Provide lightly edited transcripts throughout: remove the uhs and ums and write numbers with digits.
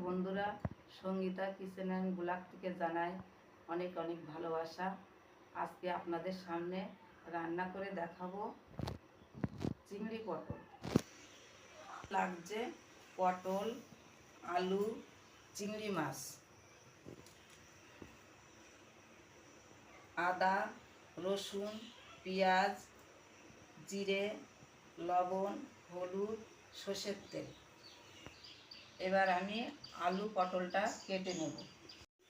বন্ধুরা, Sangeeta kitchen and blog থেকে জানাই অনেক অনেক ভালোবাসা। আজকে আপনাদের সামনে রান্না করে দেখাবো চিংড়ি পটল। লাগছে পটল, আলু, চিংড়ি মাছ, আদা, রসুন, পেঁয়াজ, জিরে, লবণ, হলুদ, সর্ষের তেল। এবার আমি আলু পটলটা কেটে নেব।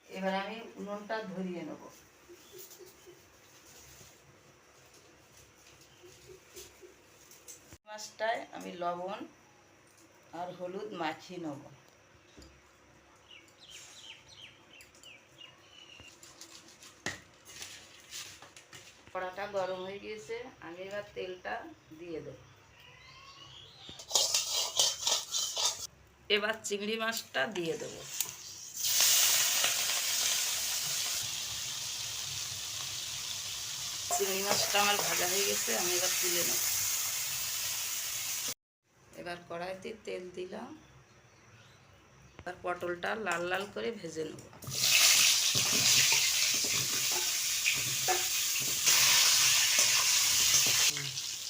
এবার আমি উনুনটা ধরিয়ে নেব। মাছটায় আমি লবণ আর হলুদ মাখিয়ে নেব। কড়াটা গরম হয়ে গিয়েছে, আমি এবার তেলটা দিয়ে দেব। এবার চিংড়ি মাছটা দিয়ে দেব। চিংড়ি মাছটা আমার ভাজা হয়ে গেছে, আমি এবার তুলে নেব। এবার কড়াইতে তেল দিলাম, এবার পটলটা লাল লাল করে ভেজে নেব।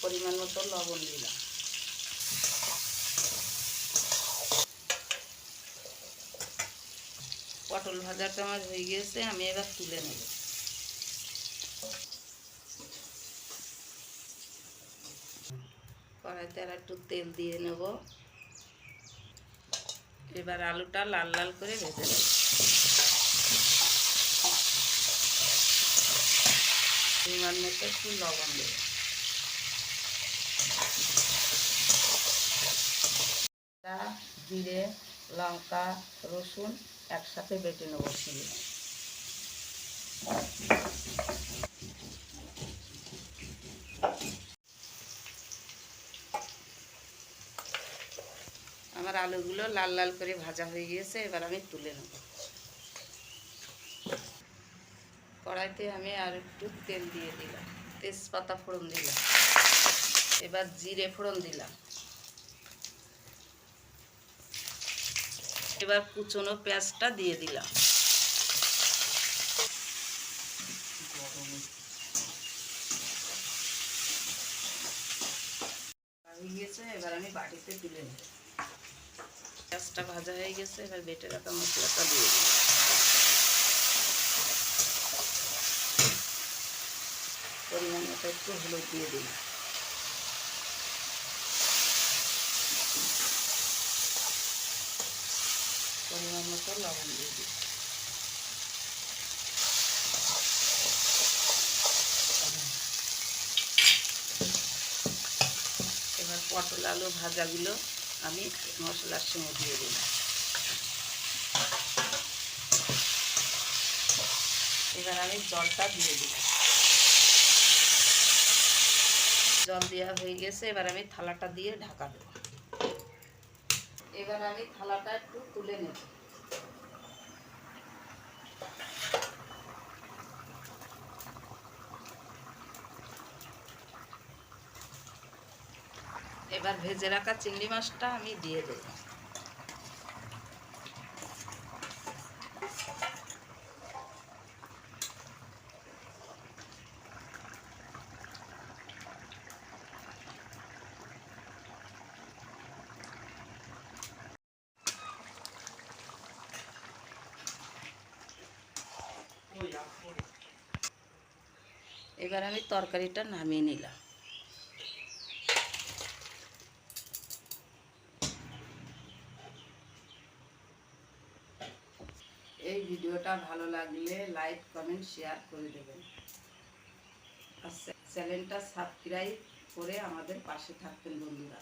পরিমাণ মতো লবণ দিলাম। পটল ভাজাটা আমার হয়ে গিয়েছে, আমি এবার তুলে নেব। কড়াইতে আর একটু তেল দিয়ে নেব। এবার আলুটা লাল লাল করে ভেজে নেব। পরিমাণ মতো একটু লবণ দেব। জিরে, লঙ্কা, রসুন একসাথে বেটে নেব শিলে। আমার আলুগুলো লাল লাল করে ভাজা হয়ে গিয়েছে, এবার আমি তুলে নেব। কড়াইতে আমি আর একটু তেল দিয়ে দিলাম, তেজপাতা ফোড়ন দিলাম, এবার জিরে ফোড়ন দিলাম। এবার কুচনো পেঁয়াজটা দিয়ে দিলাম। হয়ে গেছে, এবার আমি বাটিতে তুলে নেব। পেঁয়াজটা ভাজা হয়ে গেছে, এবার বেটে রাখা মশলাটা দিয়ে দিলাম। পরিমাণ মতো একটু হলুদ দিয়ে দিলাম। পরিমাণ মতো লবণ দিয়ে দিলাম। এবার পটল আলু ভাজাগুলো আমি মশলার সঙ্গে দিয়ে দিলাম। এবার আমি জলটা দিয়ে দিলাম। জল দেওয়া হয়ে গেছে, এবার আমি থালাটা দিয়ে ঢাকা দেব। এবার আমি থালাটা একটু তুলে নেব। এবার ভেজে রাখা চিংড়ি মাছটা আমি দিয়ে দেব। এবার আমি তরকারিটা নামিয়ে নিলাম। এই ভিডিওটা ভালো লাগলে লাইক, কমেন্ট, শেয়ার করে দেবেন। আর চ্যানেলটা সাবস্ক্রাইব করে আমাদের পাশে থাকবেন বন্ধুরা।